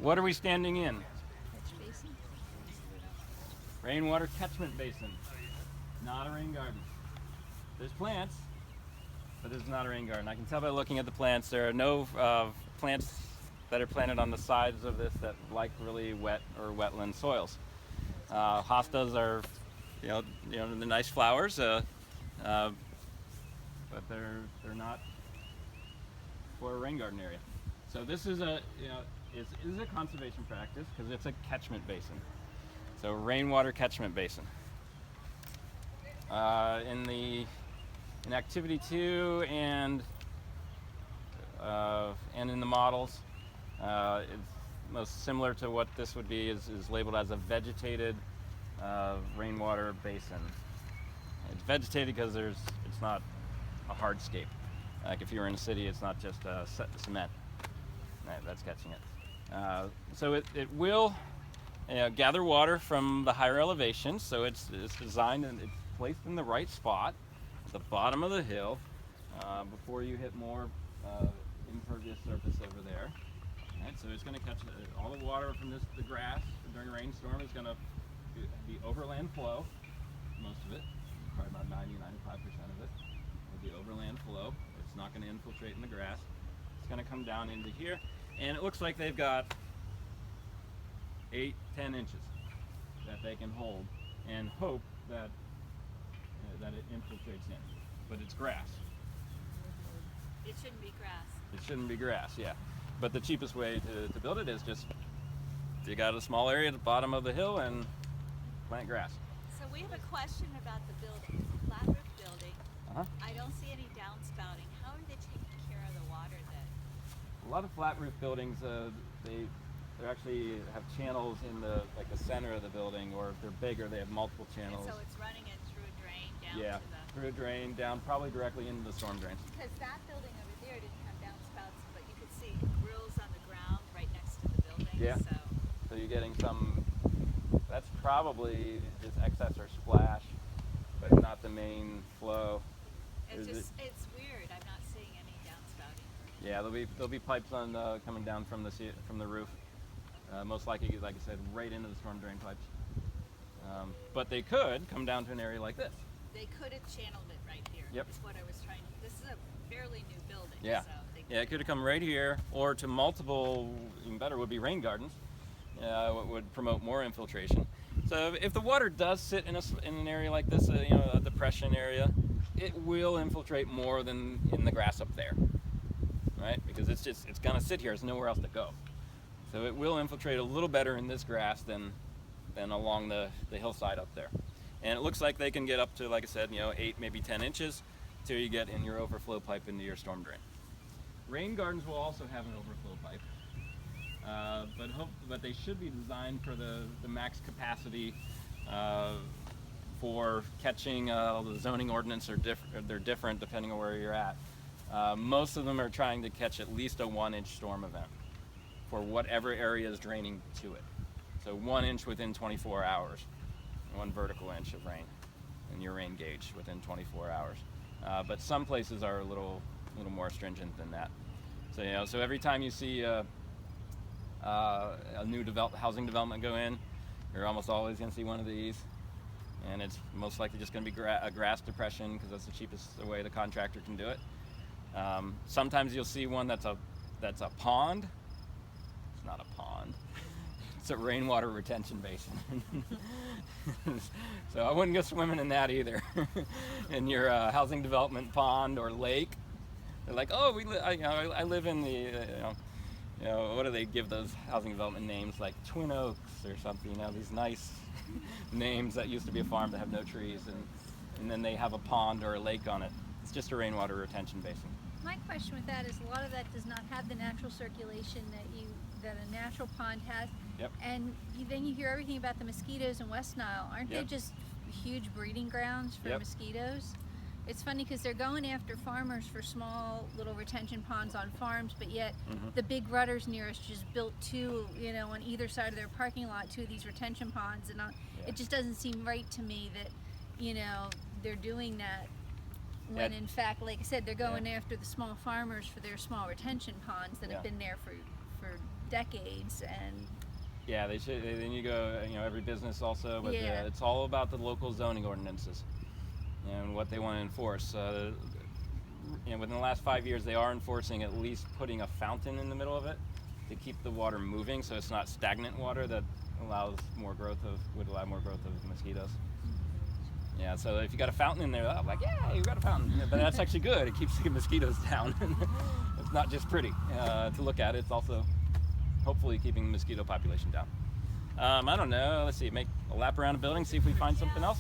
What are we standing in? Catch basin. Rainwater catchment basin, not a rain garden. There's plants, but this is not a rain garden. I can tell by looking at the plants. There are no plants that are planted on the sides of this that like really wet or wetland soils. Hostas are, the nice flowers, but they're not for a rain garden area. So this is is a conservation practice because it's a catchment basin. So rainwater catchment basin. In activity 2 and in the models, it's most similar to what this would be is labeled as a vegetated rainwater basin. It's vegetated because it's not a hardscape. Like if you were in a city, it's not just cement. Right, that's catching it. So it will gather water from the higher elevations. So it's designed and it's placed in the right spot at the bottom of the hill before you hit more impervious surface over there. Right, so it's going to catch all the water from the grass during a rainstorm is going to be overland flow. Most of it, probably about 90-95% of it, will be overland flow. It's not going to infiltrate in the grass. It's going to come down into here, and it looks like they've got 8-10 inches that they can hold, and hope that it infiltrates in. But it's grass. It shouldn't be grass. It shouldn't be grass, yeah. But the cheapest way to build it is just dig out a small area at the bottom of the hill and plant grass. So we have a question about the building. It's a flat roof building. I don't see any downspouting. How are they taking care of the water then? A lot of flat roof buildings, they actually have channels in the center of the building, or if they're bigger, they have multiple channels. And so it's running it through a drain down Yeah, to the... through a drain down, probably directly into the storm drains. Because that building over there didn't have downspouts, but you could see grills on the ground right next to the building. Yeah. So you're getting some. That's probably just excess or splash, but not the main flow. It's weird. I'm not seeing any downspouting. Yeah, there'll be pipes coming down from the roof. Most likely, like I said, right into the storm drain pipes. But they could come down to an area like this. They could have channeled it right here. Yep. Is what I was trying to. This is a fairly new building. Yeah. So Yeah, it could have come right here, or to multiple. Even better would be rain gardens. Would promote more infiltration. So if the water does sit in an area like this, a depression area, it will infiltrate more than in the grass up there, right? Because it's gonna sit here. There's nowhere else to go. So it will infiltrate a little better in this grass than along the hillside up there. And it looks like they can get up to, like I said, 8, maybe 10 inches till you get in your overflow pipe into your storm drain. Rain gardens will also have an overflow pipe, but they should be designed for the max capacity for catching. The zoning ordinance they're different depending on where you're at. Most of them are trying to catch at least a 1-inch storm event for whatever area is draining to it. So 1 inch within 24 hours, 1 vertical inch of rain in your rain gauge within 24 hours. But some places are a little more stringent than that. So so every time you see a new housing development go in, you're almost always going to see one of these, and it's most likely just going to be a grass depression because that's the cheapest way the contractor can do it. Sometimes you'll see one that's a pond. It's not a pond. It's a rainwater retention basin. So I wouldn't go swimming in that either. In your housing development pond or lake. They're like, oh, I live in the, what do they give those housing development names, like Twin Oaks or something, these nice names that used to be a farm that have no trees, and then they have a pond or a lake on it. It's just a rainwater retention basin. My question with that is a lot of that does not have the natural circulation that a natural pond has. Yep. And then you hear everything about the mosquitoes in West Nile. Aren't they just huge breeding grounds for mosquitoes? It's funny because they're going after farmers for small little retention ponds on farms, but yet the big rudders near us just built two, on either side of their parking lot, 2 of these retention ponds, and it just doesn't seem right to me that, they're doing that when in fact, like I said, they're going after the small farmers for their small retention ponds that have been there for decades, and Yeah, they should. They need to go. Every business also, but Yeah. it's all about the local zoning ordinances and what they want to enforce. Within the last 5 years, they are enforcing at least putting a fountain in the middle of it to keep the water moving, so it's not stagnant water that would allow more growth of mosquitoes. Yeah, so if you got a fountain in there, I'm like, yeah, you got a fountain. Yeah, but that's actually good. It keeps the mosquitoes down. It's not just pretty to look at. It's also hopefully keeping the mosquito population down. I don't know. Let's see. Make a lap around the building, see if we find something else.